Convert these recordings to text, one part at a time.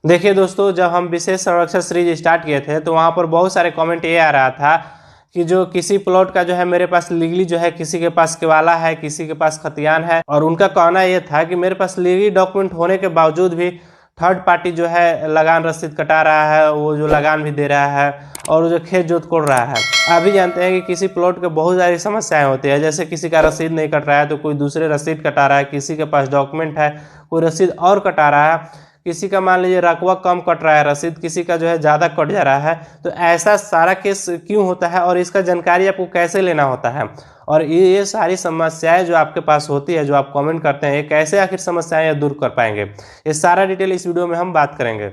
देखिए दोस्तों, जब हम विशेष संरक्षण सीरीज स्टार्ट किए थे तो वहाँ पर बहुत सारे कमेंट ये आ रहा था कि जो किसी प्लॉट का जो है मेरे पास लीगली जो है, किसी के पास केवाला है, किसी के पास खतियान है, और उनका कहना ये था कि मेरे पास लीगली डॉक्यूमेंट होने के बावजूद भी थर्ड पार्टी जो है लगान रसीद कटा रहा है, वो जो लगान भी दे रहा है और जो खेत जोत कोड़ रहा है। आप भी जानते हैं कि किसी प्लॉट के बहुत सारी समस्याएं होती है, जैसे किसी का रसीद नहीं कट रहा है तो कोई दूसरे रसीद कटा रहा है, किसी के पास डॉक्यूमेंट है कोई रसीद और कटा रहा है, किसी का मान लीजिए रकबा कम कट रहा है रसीद, किसी का जो है ज़्यादा कट जा रहा है। तो ऐसा सारा केस क्यों होता है और इसका जानकारी आपको कैसे लेना होता है, और ये सारी समस्याएं जो आपके पास होती है, जो आप कमेंट करते हैं, ये कैसे आखिर समस्याएं दूर कर पाएंगे, ये सारा डिटेल इस वीडियो में हम बात करेंगे।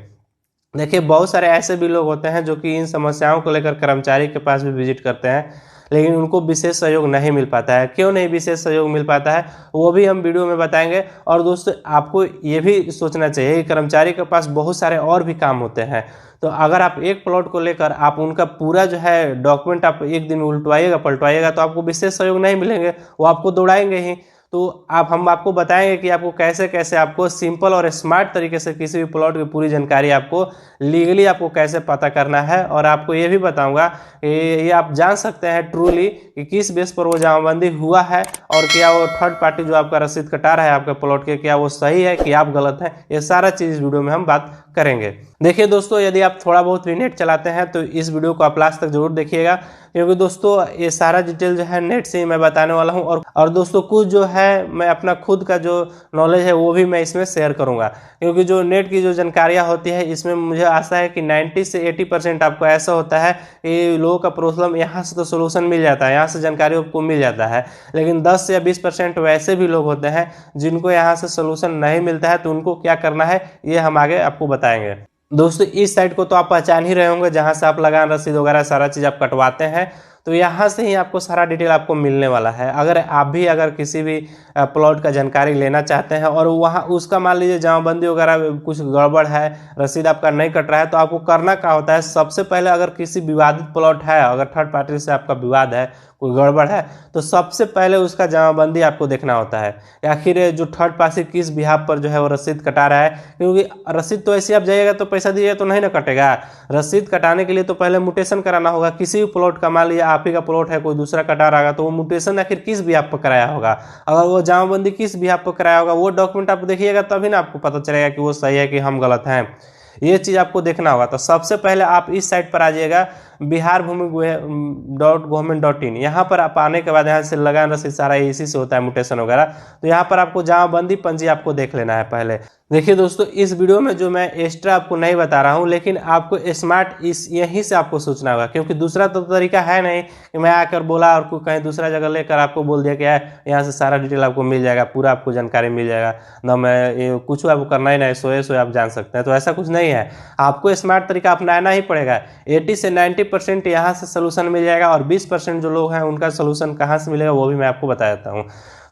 देखिए, बहुत सारे ऐसे भी लोग होते हैं जो कि इन समस्याओं को लेकर कर्मचारी के पास भी विजिट करते हैं, लेकिन उनको विशेष सहयोग नहीं मिल पाता है। क्यों नहीं विशेष सहयोग मिल पाता है वो भी हम वीडियो में बताएंगे। और दोस्तों, आपको ये भी सोचना चाहिए कि कर्मचारी के पास बहुत सारे और भी काम होते हैं, तो अगर आप एक प्लॉट को लेकर आप उनका पूरा जो है डॉक्यूमेंट आप एक दिन में उल्टवाइएगा पलटवाइएगा तो आपको विशेष सहयोग नहीं मिलेंगे, वो आपको दौड़ाएंगे ही। तो हम आपको बताएंगे कि आपको कैसे कैसे आपको सिंपल और स्मार्ट तरीके से किसी भी प्लॉट की पूरी जानकारी आपको लीगली आपको कैसे पता करना है। और आपको ये भी बताऊंगा कि ये आप जान सकते हैं ट्रूली कि किस बेस पर वो जमाबंदी हुआ है, और क्या वो थर्ड पार्टी जो आपका रसीद कटा रहा है आपके प्लॉट के, क्या वो सही है कि आप गलत हैं। ये सारा चीज़ इस वीडियो में हम बात करेंगे। देखिए दोस्तों, यदि आप थोड़ा बहुत भी नेट चलाते हैं तो इस वीडियो को आप लास्ट तक जरूर देखिएगा, क्योंकि दोस्तों ये सारा डिटेल जो है नेट से ही मैं बताने वाला हूं। और दोस्तों, कुछ जो है मैं अपना खुद का जो नॉलेज है वो भी मैं इसमें शेयर करूंगा, क्योंकि जो नेट की जो जानकारियां होती है इसमें मुझे आशा है कि 90 से 80% आपको ऐसा होता है कि लोगों का प्रॉब्लम यहाँ से तो सोल्यूशन मिल जाता है, यहाँ से जानकारी आपको मिल जाता है, लेकिन 10 या 20% वैसे भी लोग होते हैं जिनको यहाँ से सोल्यूशन नहीं मिलता है। तो उनको क्या करना है ये हम आगे आपको बताएंगे। दोस्तों, इस साइट को तो आप पहचान ही रहे होंगे, जहां से आप लगान रसीद वगैरह सारा चीज़ आप कटवाते हैं, तो यहाँ से ही आपको सारा डिटेल आपको मिलने वाला है। अगर किसी भी प्लॉट का जानकारी लेना चाहते हैं और वहाँ उसका मान लीजिए जमाबंदी वगैरह कुछ गड़बड़ है, रसीद आपका नहीं कट रहा है, तो आपको करना क्या होता है, सबसे पहले अगर किसी विवादित प्लॉट है, अगर थर्ड पार्टी से आपका विवाद है, कोई गड़बड़ है, तो सबसे पहले उसका जमाबंदी आपको देखना होता है, आखिर जो थर्ड पार्टी किस बिहाफ पर जो है वो रसीद कटा रहा है। क्योंकि रसीद तो ऐसे आप जाइएगा तो पैसा दीजिएगा तो नहीं ना कटेगा, रसीद कटाने के लिए तो पहले म्यूटेशन कराना होगा। किसी भी प्लॉट का मान लीजिए आप ही का प्लॉट है, कोई दूसरा कटा रहा होगा, तो वो म्यूटेशन आखिर किस बिहाफ पर कराया होगा, अगर वो जमाबंदी किस बिहाफ पर कराया होगा, वो डॉक्यूमेंट आप देखिएगा तभी ना आपको पता चलेगा कि वो सही है कि हम गलत हैं। ये चीज़ आपको देखना होगा। तो सबसे पहले आप इस साइट पर आ जाइएगा, biharbhumi.government.in। यहाँ पर आप आने के बाद यहाँ से लगान रसीद सारा इसी से होता है, म्यूटेशन वगैरह। तो यहाँ पर आपको जमाबंदी पंजी आपको देख लेना है पहले। देखिए दोस्तों, इस वीडियो में जो मैं एक्स्ट्रा आपको नहीं बता रहा हूँ, लेकिन आपको स्मार्ट यहीं से आपको सोचना होगा, क्योंकि दूसरा तो तरीका है नहीं कि मैं आकर बोला और कहीं दूसरा जगह लेकर आपको बोल दिया कि यहाँ से सारा डिटेल आपको मिल जाएगा, पूरा आपको जानकारी मिल जाएगा ना, मैं कुछ आपको करना ही नहीं, सोए आप जान सकते हैं। तो ऐसा कुछ नहीं है, आपको स्मार्ट तरीका अपनाना ही पड़ेगा। 80 से 90% यहाँ से सोल्यूशन मिल जाएगा, और 20% जो लोग हैं उनका सोल्यूशन कहाँ से मिलेगा वो भी मैं आपको बता देता हूँ।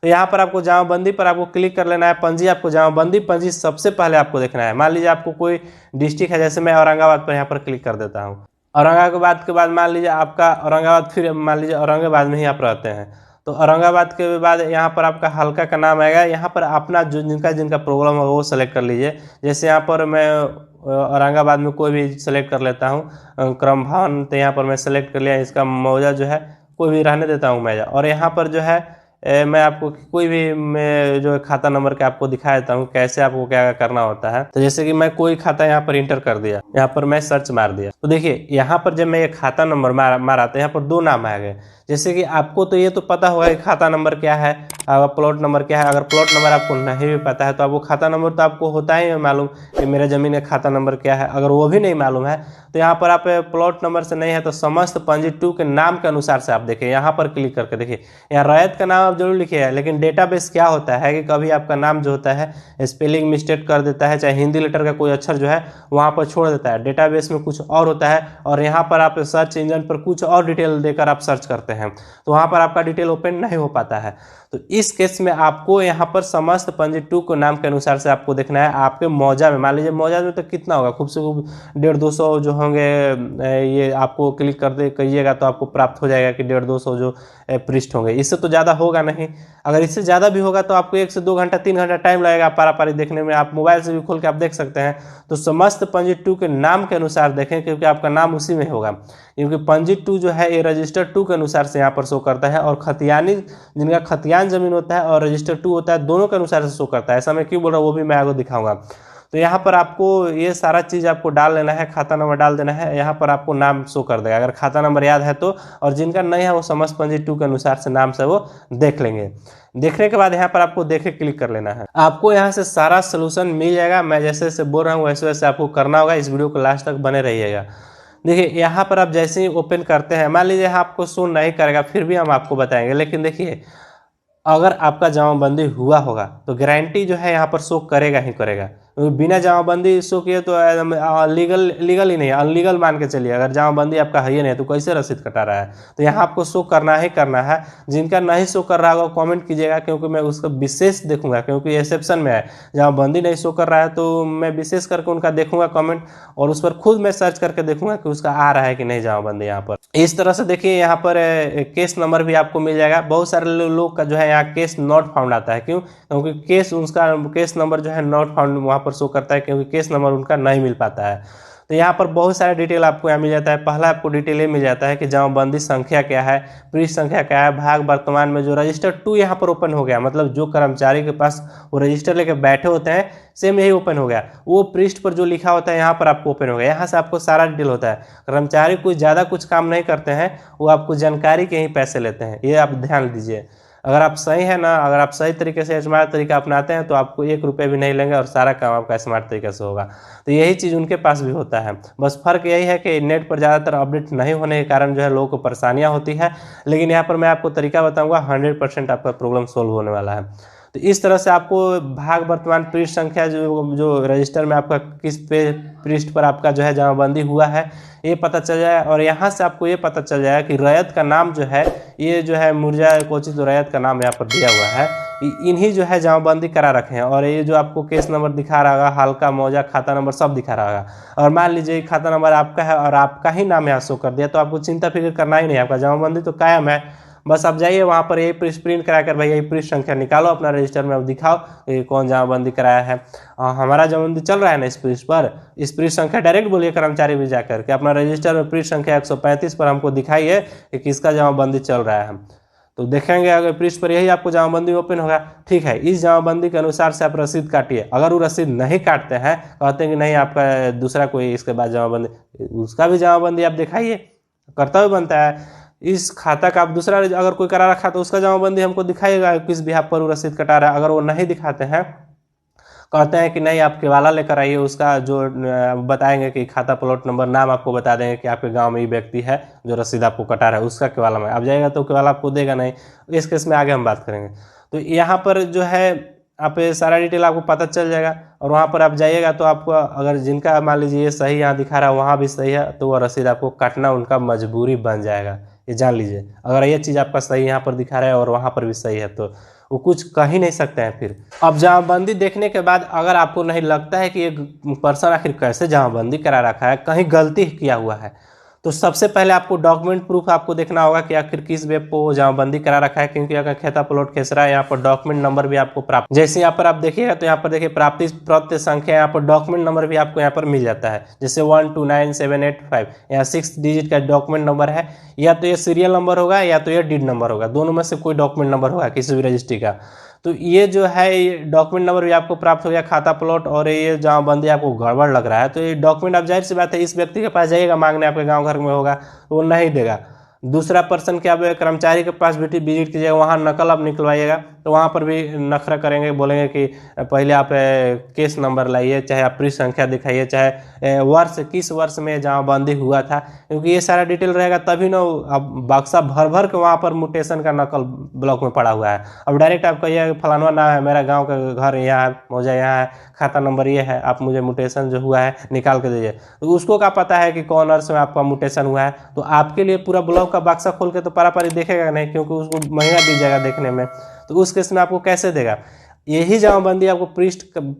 तो यहाँ पर आपको जमाबंदी पर आपको क्लिक कर लेना है, पंजी आपको जमाबंदी पंजी सबसे पहले आपको देखना है। मान लीजिए आपको कोई डिस्ट्रिक्ट है, जैसे मैं औरंगाबाद पर यहाँ पर क्लिक कर देता हूँ। औरंगाबाद के बाद मान लीजिए आपका औरंगाबाद, फिर मान लीजिए औरंगाबाद में ही आप रहते हैं, तो औरंगाबाद के बाद यहाँ पर आपका हल्का का नाम आएगा। यहाँ पर अपना जो जिनका प्रॉब्लम है वो सेलेक्ट कर लीजिए। जैसे यहाँ पर मैं औरंगाबाद में कोई भी सेलेक्ट कर लेता हूँ, क्रम भवन, तो यहाँ पर मैं सेलेक्ट कर लिया। इसका मौजा जो है कोई भी रहने देता हूँ मैं, और यहाँ पर जो है मैं आपको कोई भी मैं जो खाता नंबर के आपको दिखा देता हूँ कैसे आपको क्या करना होता है। तो जैसे कि मैं कोई खाता यहाँ पर इंटर कर दिया, यहाँ पर मैं सर्च मार दिया, तो देखिए यहाँ पर जब मैं ये खाता नंबर मारा तो यहाँ पर 2 नाम आ गए। जैसे कि आपको तो ये तो पता होगा कि खाता नंबर क्या है, प्लॉट नंबर क्या है। अगर प्लॉट नंबर आपको नहीं भी पता है तो आपको खाता नंबर तो आपको होता ही मालूम कि मेरे ज़मीन का खाता नंबर क्या है। अगर वो भी नहीं मालूम है तो यहाँ पर आप प्लॉट नंबर से नहीं है तो समस्त पंजी 2 के नाम के अनुसार से आप देखिए, यहाँ पर क्लिक करके देखिए, यहाँ रैयत का नाम आप जरूर लिखिए। लेकिन डेटाबेस क्या होता है कि कभी आपका नाम जो होता है स्पेलिंग मिस्टेक कर देता है, चाहे हिंदी लेटर का कोई अक्षर जो है वहाँ पर छोड़ देता है, डेटाबेस में कुछ और होता है, और यहाँ पर आप सर्च इंजन पर कुछ और डिटेल देकर आप सर्च करते हैं तो वहाँ पर आपका डिटेल ओपन नहीं हो पाता है। तो इस केस में आपको यहाँ पर समस्त पंजी 2 को नाम के अनुसार से आपको देखना है। आपके मौजा में मान लीजिए मौजा में तो कितना होगा, खूब से खूब 150-200 जो होंगे, ये आपको क्लिक कर दे करिएगा तो आपको प्राप्त हो जाएगा कि 150-200 जो पृष्ठ होंगे। इससे तो ज़्यादा होगा नहीं। अगर इससे ज़्यादा भी होगा तो आपको 1 से 2 घंटा 3 घंटा टाइम लगेगा पारी देखने में। आप मोबाइल से भी खोल के आप देख सकते हैं। तो समस्त पंजी 2 के नाम के अनुसार देखें, क्योंकि आपका नाम उसी में होगा। क्योंकि पंजी 2 जो है ये रजिस्टर 2 के अनुसार से यहाँ पर शो करता है, और खतियानी जिनका खतियान जमीन होता है और रजिस्टर 2 होता है, दोनों के अनुसार से शो करता है। ऐसा मैं क्यों बोल रहा हूँ वो भी मैं आपको दिखाऊंगा। तो यहाँ पर आपको ये सारा चीज़ आपको डाल लेना है, खाता नंबर डाल देना है, यहाँ पर आपको नाम शो कर देगा अगर खाता नंबर याद है तो, और जिनका नहीं है वो समस्त पंजी 2 के अनुसार से नाम से वो देख लेंगे। देखने के बाद यहाँ पर आपको देखे क्लिक कर लेना है। आपको यहाँ से सारा सोल्यूशन मिल जाएगा। मैं जैसे जैसे बोल रहा हूँ वैसे वैसे आपको करना होगा। इस वीडियो को लास्ट तक बने रहिएगा। देखिए यहाँ पर आप जैसे ही ओपन करते हैं, मान लीजिए आपको शो नहीं करेगा, फिर भी हम आपको बताएंगे। लेकिन देखिए अगर आपका जमाबंदी हुआ होगा तो गारंटी जो है यहाँ पर शो करेगा ही करेगा। बिना जमाबंदी शो किए तो लीगल ही नहीं, अनलीगल मान के चलिए। अगर जमाबंदी आपका है ही नहीं तो कैसे रसीद कटा रहा है। तो यहाँ आपको शो करना ही करना है। जिनका नहीं शो कर रहा होगा कमेंट कीजिएगा, क्योंकि मैं उसका विशेष देखूंगा, क्योंकि एक्सेप्शन में है। जमाबंदी नहीं शो कर रहा है तो मैं विशेष करके उनका देखूंगा कमेंट, और उस पर खुद मैं सर्च करके देखूंगा कि उसका आ रहा है कि नहीं जमाबंदी यहाँ पर। इस तरह से देखिए यहाँ पर केस नंबर भी आपको मिल जाएगा। बहुत सारे लोग का जो है यहाँ केस नॉट फाउंड आता है। क्यों? क्योंकि केस नंबर जो है नॉट फाउंड वहाँ पर शो करता है, क्योंकि केस नंबर उनका नहीं मिल पाता है। तो यहाँ पर बहुत सारे डिटेल आपको यहाँ मिल जाता है। पहला आपको डिटेल ये मिल जाता है कि जमाबंदी संख्या क्या है, पृष्ठ संख्या क्या है, भाग वर्तमान में जो रजिस्टर 2 यहाँ पर ओपन हो गया, मतलब जो कर्मचारी के पास वो रजिस्टर लेके बैठे होते हैं सेम यही ओपन हो गया। वो पृष्ठ पर जो लिखा होता है यहाँ पर आपको ओपन हो गया। यहाँ से आपको सारा डिटेल होता है। कर्मचारी कुछ ज़्यादा कुछ काम नहीं करते हैं, वो आपको जानकारी के ही पैसे लेते हैं। ये आप ध्यान दीजिए। अगर आप सही है ना, अगर आप सही तरीके से स्मार्ट तरीका अपनाते हैं तो आपको 1 रुपये भी नहीं लेंगे और सारा काम आपका स्मार्ट तरीके से होगा। तो यही चीज़ उनके पास भी होता है। बस फर्क यही है कि नेट पर ज़्यादातर अपडेट नहीं होने के कारण जो है लोगों को परेशानियाँ होती है। लेकिन यहाँ पर मैं आपको तरीका बताऊँगा, 100% आपका प्रॉब्लम सोल्व होने वाला है। तो इस तरह से आपको भाग वर्तमान पृष्ठ संख्या जो रजिस्टर में आपका किस पृष्ठ पर आपका जो है जमाबंदी हुआ है ये पता चल जाए। और यहाँ से आपको ये पता चल जाएगा कि रैयत का नाम जो है, ये जो है मुर्जा कोचित रैयत का नाम यहाँ पर दिया हुआ है, इन्हीं जो है जमाबंदी करा रखे हैं। और ये जो आपको केस नंबर दिखा रहा होगा, हल्का मौजा खाता नंबर सब दिखा रहा होगा। और मान लीजिए खाता नंबर आपका है और आपका ही नाम यहाँ शो कर दिया, तो आपको चिंता फिक्र करना ही नहीं, आपका जमाबंदी तो कायम है। बस आप जाइए वहाँ पर यही प्रिंट करा कर भाई यही पृष्ठ संख्या निकालो अपना रजिस्टर में, अब दिखाओ ये कौन जमाबंदी कराया है। हमारा जमाबंदी चल रहा है ना इस पृष्ठ पर, इस पृष्ठ संख्या डायरेक्ट बोलिए कर्मचारी भी जाकर के अपना रजिस्टर में पृष्ठ संख्या 135 पर हमको दिखाइए कि किसका जमाबंदी चल रहा है। तो देखेंगे अगर पृष्ठ पर यही आपको जमाबंदी ओपन होगा, ठीक है, इस जमाबंदी के अनुसार से आप रसीद काटिए। अगर वो रसीद नहीं काटते हैं, कहते हैं कि नहीं आपका दूसरा कोई इसके बाद जमाबंदी, उसका भी जमाबंदी आप दिखाइए, कर्तव्य बनता है। इस खाता का आप दूसरा अगर कोई करा रखा तो उसका जमाबंदी हमको दिखाइएगा किस बिहाफ पर वो रसीद कटा रहा है। अगर वो नहीं दिखाते हैं, कहते हैं कि नहीं आप केवाला लेकर आइए, उसका जो बताएंगे कि खाता प्लॉट नंबर नाम आपको बता देंगे कि आपके गांव में ये व्यक्ति है जो रसीद आपको कटा रहा है, उसका केवाला में आप जाएगा तो केवाला आपको देगा नहीं। इस केस में आगे हम बात करेंगे। तो यहाँ पर जो है आप सारा डिटेल आपको पता चल जाएगा। और वहाँ पर आप जाइएगा तो आपको अगर जिनका मान लीजिए ये सही यहाँ दिखा रहा है, वहाँ भी सही है, तो वह रसीद आपको काटना उनका मजबूरी बन जाएगा। ये जान लीजिए। अगर ये चीज़ आपका सही यहाँ पर दिखा रहा है और वहाँ पर भी सही है तो वो कुछ कह ही नहीं सकते हैं फिर। अब जमाबंदी देखने के बाद अगर आपको नहीं लगता है कि एक पर्सन आखिर कैसे जमाबंदी करा रखा है, कहीं गलती किया हुआ है, तो सबसे पहले आपको डॉक्यूमेंट प्रूफ आपको देखना होगा कि आखिर किस वेब को जमाबंदी करा रखा है। क्योंकि अगर खाता प्लॉट खेसरा है, यहाँ पर डॉक्यूमेंट नंबर भी आपको प्राप्त, जैसे यहाँ पर आप देखिएगा तो यहाँ पर देखिए प्राप्ति प्रत्य संख्या, यहाँ पर डॉक्यूमेंट नंबर भी आपको यहाँ पर मिल जाता है, जैसे 129785, यहाँ 6 डिजिट का डॉक्यूमेंट नंबर है। या तो ये सीरियल नंबर होगा या तो ये डीड नंबर होगा, दोनों में से कोई डॉक्यूमेंट नंबर होगा किसी भी रजिस्ट्री का। तो ये जो है ये डॉक्यूमेंट नंबर भी आपको प्राप्त हो गया खाता प्लॉट, और ये जमाबंदी आपको गड़बड़ लग रहा है तो ये डॉक्यूमेंट आप जाहिर सी बात है इस व्यक्ति के पास जाइएगा मांगने, आपके गांव घर में होगा वो नहीं देगा। दूसरा पर्सन के आप कर्मचारी के पास विजिट कीजिएगा, वहाँ नकल आप निकलवाइएगा तो वहाँ पर भी नखरा करेंगे, बोलेंगे कि पहले आप केस नंबर लाइए, चाहे आप पृष्ठ संख्या दिखाइए, चाहे वर्ष किस वर्ष में जमाबंदी हुआ था, क्योंकि ये सारा डिटेल रहेगा तभी ना। अब बक्सा भर भर के वहाँ पर म्यूटेशन का नकल ब्लॉक में पड़ा हुआ है। अब डायरेक्ट आप कहिए फलाना नाम है, मेरा गाँव का घर यहाँ है, मौजा यहाँ है, खाता नंबर ये है, आप मुझे म्यूटेशन जो हुआ है निकाल के दीजिए। तो उसको क्या पता है कि कौन वर्ष में आपका म्यूटेशन हुआ है। तो आपके लिए पूरा ब्लॉक का बक्सा खोल के तो पारी देखेगा नहीं, क्योंकि उसको महीना बीत जाएगा देखने में। तो उस केस में आपको कैसे देगा? यही जमाबंदी आपको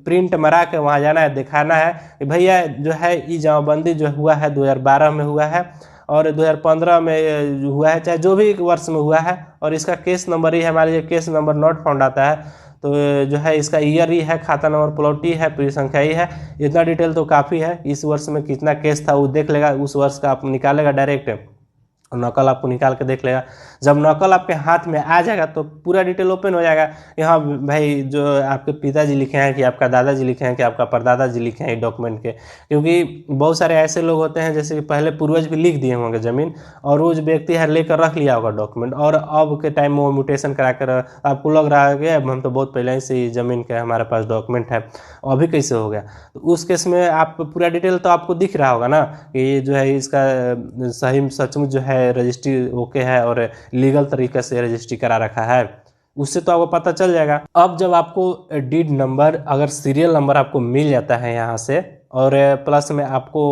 प्रिंट मरा के वहाँ जाना है, दिखाना है कि भैया जो है ये जमाबंदी जो हुआ है 2012 में हुआ है और 2015 में हुआ है, चाहे जो भी वर्ष में हुआ है, और इसका केस नंबर ही है, मान लीजिए केस नंबर नॉट फाउंड आता है, तो जो है इसका ईयर ही है, खाता नंबर प्लॉट ही है, पूरी संख्या ही है। इतना डिटेल तो काफ़ी है। इस वर्ष में कितना केस था वो देख लेगा, उस वर्ष का आप निकालेगा डायरेक्ट, नकल आपको निकाल के देख लेगा। जब नकल आपके हाथ में आ जाएगा तो पूरा डिटेल ओपन हो जाएगा। यहाँ भाई जो आपके पिताजी लिखे हैं कि आपका दादाजी लिखे हैं कि आपका परदादा जी लिखे हैं डॉक्यूमेंट के, क्योंकि बहुत सारे ऐसे लोग होते हैं जैसे कि पहले पूर्वज भी लिख दिए होंगे ज़मीन, और वो जो व्यक्ति है लेकर रख लिया होगा डॉक्यूमेंट, और अब के टाइम में वो म्यूटेशन करा कर आपको लग रहा है कि अब हम तो बहुत पहले से ज़मीन के हमारे पास डॉक्यूमेंट है, अभी कैसे हो गया? तो उस केस में आप पूरा डिटेल तो आपको दिख रहा होगा ना कि ये जो है इसका सही सचमुच जो है रजिस्ट्री ओके है और लीगल तरीके से रजिस्ट्री करा रखा है, उससे तो आपको पता चल जाएगा। अब जब आपको डीड नंबर, अगर सीरियल नंबर आपको मिल जाता है यहाँ से, और प्लस में आपको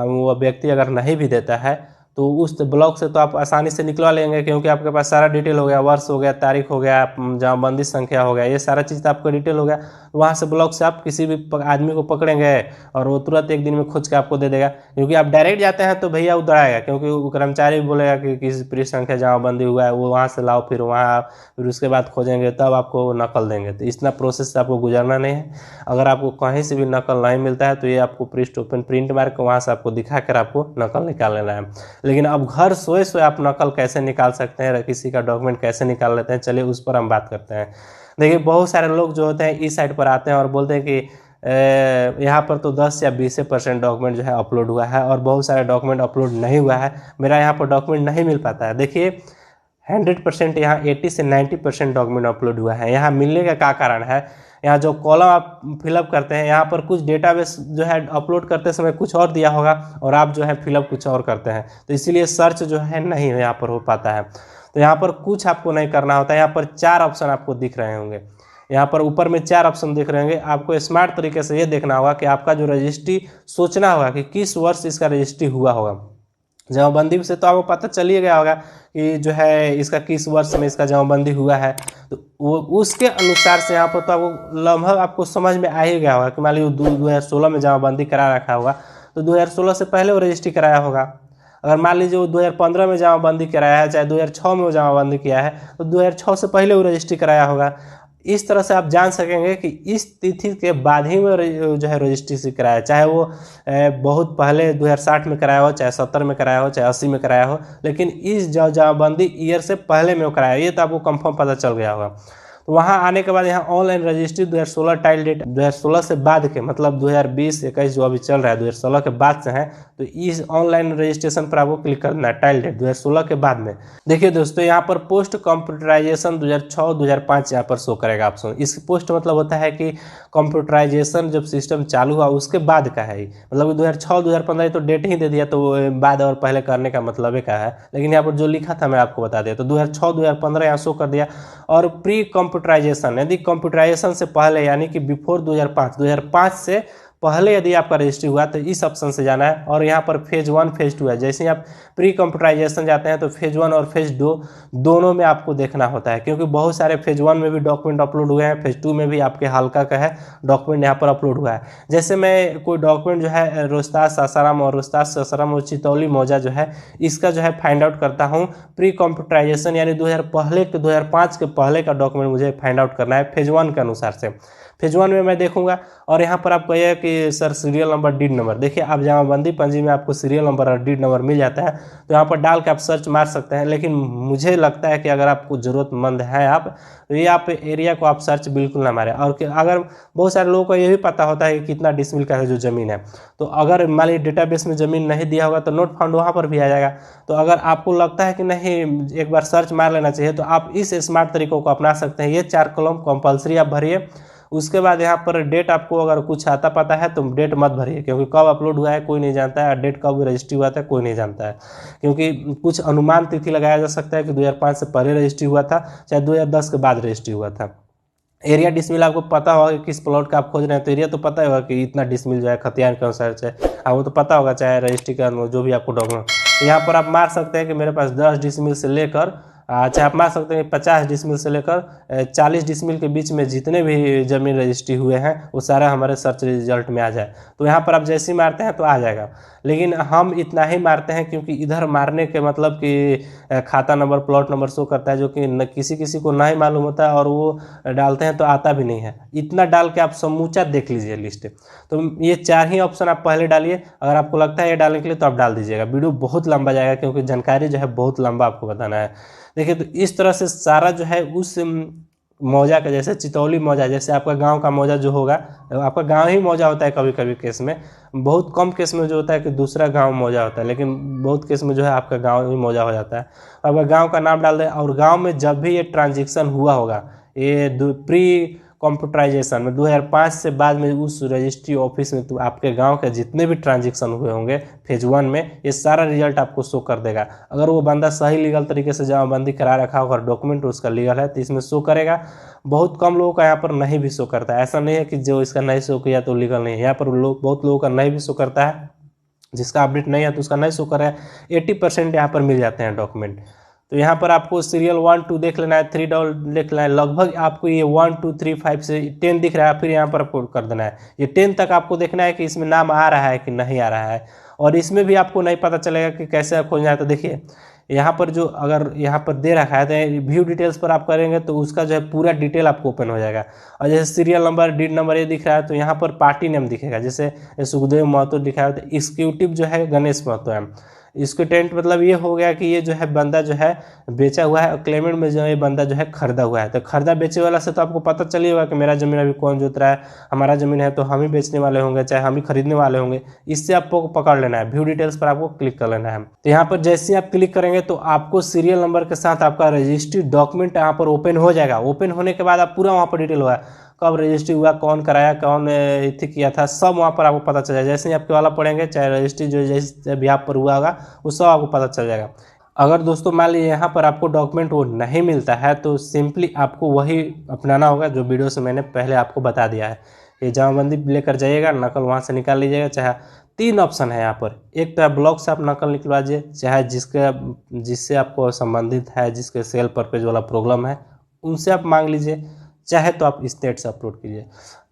वो व्यक्ति अगर नहीं भी देता है, तो उस ब्लॉक से तो आप आसानी से निकलवा लेंगे, क्योंकि आपके पास सारा डिटेल हो गया, वर्ष हो गया, तारीख हो गया, जमाबंदी संख्या हो गया, ये सारा चीज़ तो आपका डिटेल हो गया। वहाँ से ब्लॉक से आप किसी भी आदमी को पकड़ेंगे और वो तुरंत एक दिन में खोज के आपको दे देगा। क्योंकि आप डायरेक्ट जाते हैं तो भैया उधराएगा, क्योंकि वो कर्मचारी बोलेगा कि किसी पूरी संख्या जमाबंदी हुआ है, वो वहाँ से लाओ, फिर वहाँ फिर उसके बाद खोजेंगे तब आपको नकल देंगे। तो इतना प्रोसेस से आपको गुजरना नहीं है। अगर आपको कहीं से भी नकल नहीं मिलता है तो ये आपको प्रिंट मार के वहाँ से आपको दिखा कर आपको नकल निकाल लेना है। लेकिन अब घर सोए सोए आप नकल कैसे निकाल सकते हैं, किसी का डॉक्यूमेंट कैसे निकाल लेते हैं, चलिए उस पर हम बात करते हैं। देखिए बहुत सारे लोग जो होते हैं इस साइट पर आते हैं और बोलते हैं कि यहाँ पर तो 10 या 20% डॉक्यूमेंट जो है अपलोड हुआ है और बहुत सारे डॉक्यूमेंट अपलोड नहीं हुआ है, मेरा यहाँ पर डॉक्यूमेंट नहीं मिल पाता है। देखिए 100% यहाँ 80 से 90% डॉक्यूमेंट अपलोड हुआ है। यहाँ मिलने का क्या कारण है? यहाँ जो कॉलम आप फिलअप करते हैं, यहाँ पर कुछ डेटाबेस जो है अपलोड करते समय कुछ और दिया होगा और आप जो है फिलअप कुछ और करते हैं, तो इसीलिए सर्च जो है नहीं यहाँ पर हो पाता है। तो यहाँ पर कुछ आपको नहीं करना होता है। यहाँ पर 4 ऑप्शन आपको दिख रहे होंगे, यहाँ पर ऊपर में 4 ऑप्शन दिख रहे होंगे। आपको स्मार्ट तरीके से ये देखना होगा कि आपका जो रजिस्ट्री, सोचना होगा कि किस वर्ष इसका रजिस्ट्री हुआ होगा। जमाबंदी से तो आपको पता चल ही गया होगा कि जो है इसका किस वर्ष में इसका जमाबंदी हुआ है, तो वो उसके अनुसार से यहाँ पर तो आपको लगभग आपको समझ में आ ही गया होगा कि मान लीजिए 2016 में जमाबंदी करा रखा होगा तो 2016 से पहले वो रजिस्ट्री कराया होगा। अगर मान लीजिए वो 2015 में जमाबंदी कराया है, चाहे 2006 में वो जमाबंदी किया है, तो 2006 से पहले वो रजिस्ट्री कराया होगा। इस तरह से आप जान सकेंगे कि इस तिथि के बाद ही में जो है रजिस्ट्री से कराया, चाहे वो बहुत पहले 2060 में कराया हो, चाहे 70 में कराया हो, चाहे 80 में कराया हो, लेकिन इस जमाबंदी ईयर से पहले में वो कराया, ये तो आपको कंफर्म पता चल गया होगा। तो वहाँ आने के बाद यहाँ ऑनलाइन रजिस्ट्री 2016 टाइल डेट 2016 से बाद के, मतलब 2020-21 जो अभी चल रहा है 2016 के बाद से है, तो इस ऑनलाइन रजिस्ट्रेशन पर आपको क्लिक करना है, टाइल डेट 2016 के बाद में। देखिए दोस्तों यहाँ पर पोस्ट कंप्यूटराइजेशन 2006-2005 यहाँ पर शो करेगा ऑप्शन। इस पोस्ट मतलब होता है कि कंप्यूटराइजेशन जब सिस्टम चालू हुआ उसके बाद का है, मतलब 2006-2015 तो डेट ही दे दिया, तो बाद और पहले करने का मतलब क्या है, लेकिन यहाँ पर जो लिखा था मैं आपको बता दिया। तो 2006-2015 यहाँ शो कर दिया। और प्री कंप्यूटराइजेशन, यदि कंप्यूटराइजेशन से पहले यानी कि बिफोर 2005 से पहले यदि आपका रजिस्ट्री हुआ तो इस ऑप्शन से जाना है। और यहाँ पर फेज 1 फेज 2 है। जैसे ही आप प्री कंप्यूटराइजेशन जाते हैं तो फेज 1 और फेज 2 दोनों में आपको देखना होता है, क्योंकि बहुत सारे फेज 1 में भी डॉक्यूमेंट अपलोड हुए हैं, फेज 2 में भी आपके हल्का का है डॉक्यूमेंट यहाँ पर अपलोड हुआ है। जैसे मैं कोई डॉक्यूमेंट जो है रोहतास सासाराम और रोहतास सासाराम और चितौली मौजा जो है इसका जो है फाइंड आउट करता हूँ प्री कंप्यूटराइजेशन, यानी 2005 के पहले का डॉक्यूमेंट मुझे फाइंड आउट करना है फेज 1 के अनुसार से। फेज 1 में मैं देखूंगा और यहाँ पर आपको यह कि sir serial number deed number, देखिए आप जमाबंदी पंजी में आपको सीरियल नंबर और डीड नंबर मिल जाता है तो यहाँ पर डाल के आप सर्च मार सकते हैं। लेकिन मुझे लगता है कि अगर आपको ज़रूरतमंद है आप तो ये आप एरिया को आप सर्च बिल्कुल ना मारें। और अगर बहुत सारे लोगों को ये भी पता होता है कि कितना डिसमिल का जो ज़मीन है, तो अगर मान लीजिए डेटाबेस में ज़मीन नहीं दिया होगा तो नोट फाउंड वहाँ पर भी आ जाएगा। तो अगर आपको लगता है कि नहीं एक बार सर्च मार लेना चाहिए तो आप इस स्मार्ट तरीकों को अपना सकते हैं। ये 4 कॉलम कंपल्सरी आप भरिए। उसके बाद यहाँ पर डेट आपको अगर कुछ आता पता है तो डेट मत भरिए, क्योंकि कब अपलोड हुआ है कोई नहीं जानता है, डेट कब रजिस्ट्री हुआ था कोई नहीं जानता है। क्योंकि कुछ अनुमान तिथि लगाया जा सकता है कि 2005 से पहले रजिस्ट्री हुआ था, चाहे 2010 के बाद रजिस्ट्री हुआ था। एरिया डिसमिल आपको पता होगा कि किस प्लॉट का आप खोज रहे हैं, तो एरिया तो पता होगा कि इतना डिसमिल जो है खतियान के अनुसार से, वो तो पता होगा, चाहे रजिस्ट्री का जो भी आपको डॉक्यूमेंट यहाँ पर आप मार सकते हैं कि मेरे पास 10 डिसमिल से लेकर अच्छा आप मान सकते हैं 50 डिसमिल से लेकर 40 डिसमिल के बीच में जितने भी जमीन रजिस्ट्री हुए हैं वो सारा हमारे सर्च रिजल्ट में आ जाए। तो यहाँ पर आप जैसे ही मारते हैं तो आ जाएगा, लेकिन हम इतना ही मारते हैं क्योंकि इधर मारने के मतलब कि खाता नंबर प्लॉट नंबर शो करता है, जो कि न किसी किसी को नहीं मालूम होता है और वो डालते हैं तो आता भी नहीं है। इतना डाल के आप समूचा देख लीजिए लिस्ट। तो ये 4 ही ऑप्शन आप पहले डालिए, अगर आपको लगता है ये डालने के लिए तो आप डाल दीजिएगा। वीडियो बहुत लंबा जाएगा क्योंकि जानकारी जो है बहुत लंबा आपको बताना है। देखिए तो इस तरह से सारा जो है उस मौजा का, जैसे चितौली मौजा, जैसे आपका गांव का मौजा जो होगा, आपका गांव ही मौजा होता है कभी कभी केस में, बहुत कम केस में जो होता है कि दूसरा गांव मौजा होता है, लेकिन बहुत केस में जो है आपका गांव ही मौजा हो जाता है। अब गांव का नाम डाल दें और गांव में जब भी ये ट्रांजेक्शन हुआ होगा, ये प्री कंप्यूटराइजेशन में 2005 से बाद में उस रजिस्ट्री ऑफिस में तो आपके गांव के जितने भी ट्रांजेक्शन हुए होंगे फेज 1 में, ये सारा रिजल्ट आपको शो कर देगा। अगर वो बंदा सही लीगल तरीके से जमाबंदी करा रखा होगा, डॉक्यूमेंट उसका लीगल है, तो इसमें शो करेगा। बहुत कम लोगों का यहाँ पर नहीं भी शो करता है। ऐसा नहीं है कि जो इसका नहीं शो किया तो लीगल नहीं है, यहाँ पर बहुत लोगों का नहीं भी शो करता है। जिसका अपडेट नहीं है तो उसका नहीं शो कर रहा है। 80% यहाँ पर मिल जाते हैं डॉक्यूमेंट। तो यहाँ पर आपको सीरियल 1 2 देख लेना है, 3 देख लेना है, लगभग आपको ये 1 2 3 5 से 10 दिख रहा है, फिर यहाँ पर आपको कर देना है। ये 10 तक आपको देखना है कि इसमें नाम आ रहा है कि नहीं आ रहा है, और इसमें भी आपको नहीं पता चलेगा कि कैसे खोजना है। तो देखिए यहाँ पर जो अगर यहाँ पर दे रखा है तो व्यू डिटेल्स पर आप करेंगे तो उसका जो है पूरा डिटेल आपको ओपन हो जाएगा। और जैसे सीरियल नंबर डीड नंबर ये दिख रहा है तो यहाँ पर पार्टी नेम दिखेगा, जैसे सुखदेव महतो दिखा है तो एग्जीक्यूटिव जो है गणेश महतो है। इसके टेंट मतलब ये हो गया कि ये जो है बंदा जो है बेचा हुआ है, और क्लेमेंट में जो है बंदा जो है खरीदा हुआ है। तो खरीदा बेचे वाला से तो आपको पता चल ही होगा कि मेरा जमीन अभी कौन जोत रहा है, हमारा जमीन है तो हम ही बेचने वाले होंगे चाहे हम ही खरीदने वाले होंगे। इससे आपको पकड़ लेना है, व्यू डिटेल्स पर आपको क्लिक कर लेना है। तो यहाँ पर जैसे ही आप क्लिक करेंगे तो आपको सीरियल नंबर के साथ आपका रजिस्ट्री डॉक्यूमेंट यहाँ पर ओपन हो जाएगा। ओपन होने के बाद आप पूरा वहाँ पर डिटेल होगा, कब रजिस्ट्री हुआ, कौन कराया, कौन इथे किया था, सब वहाँ पर आपको पता चल जाएगा। जैसे ही आपके वाला पढ़ेंगे चाहे रजिस्ट्री जो जैसे भी आप पर हुआ होगा वो सब आपको पता चल जाएगा। अगर दोस्तों मान लीजिए यहाँ पर आपको डॉक्यूमेंट वो नहीं मिलता है तो सिंपली आपको वही अपनाना होगा जो वीडियो से मैंने पहले आपको बता दिया है। ये जमाबंदी लेकर जाइएगा, नकल वहाँ से निकाल लीजिएगा। चाहे 3 ऑप्शन है यहाँ पर, एक तो ब्लॉक से आप नकल निकलवाइए, चाहे जिससे आपको संबंधित है, जिसके सेल परपेज वाला प्रॉब्लम है उनसे आप मांग लीजिए, चाहे तो आप स्टेट से अपलोड कीजिए।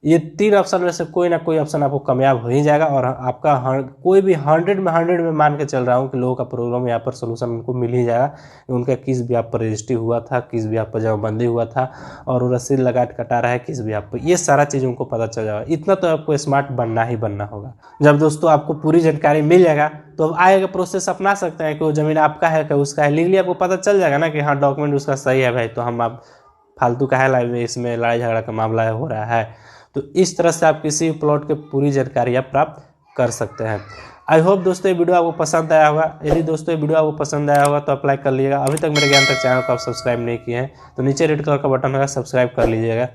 ये 3 ऑप्शन में से कोई ना कोई ऑप्शन आपको कामयाब हो ही जाएगा। और आपका कोई भी 100 में मान के चल रहा हूँ कि लोगों का प्रॉब्लम यहाँ पर सोल्यूशन उनको मिल ही जाएगा। उनका किस भी आप पर रजिस्ट्री हुआ था, किस भी आप पर जमाबंदी हुआ था, और वो रसीद लगा कटा रहा है किस भी आप पर, ये सारा चीज़ उनको पता चल जाएगा। इतना तो आपको स्मार्ट बनना ही बनना होगा। जब दोस्तों आपको पूरी जानकारी मिल जाएगा तो आएगा प्रोसेस अपना सकते हैं कि वो ज़मीन आपका है कि उसका है। लीगली आपको पता चल जाएगा ना कि हाँ डॉक्यूमेंट उसका सही है भाई, तो हम आप फालतू का है इसमें लड़ाई झगड़ा का मामला हो रहा है। तो इस तरह से आप किसी प्लॉट के पूरी जानकारी आप प्राप्त कर सकते हैं। आई होप दोस्तों ये वीडियो आपको पसंद आया होगा। यदि दोस्तों ये वीडियो आपको पसंद आया होगा तो आप लाइक कर लीजिएगा। अभी तक मेरे ज्ञान तक चैनल को आप सब्सक्राइब नहीं किए हैं तो नीचे रेड कलर का बटन होगा, सब्सक्राइब कर लीजिएगा।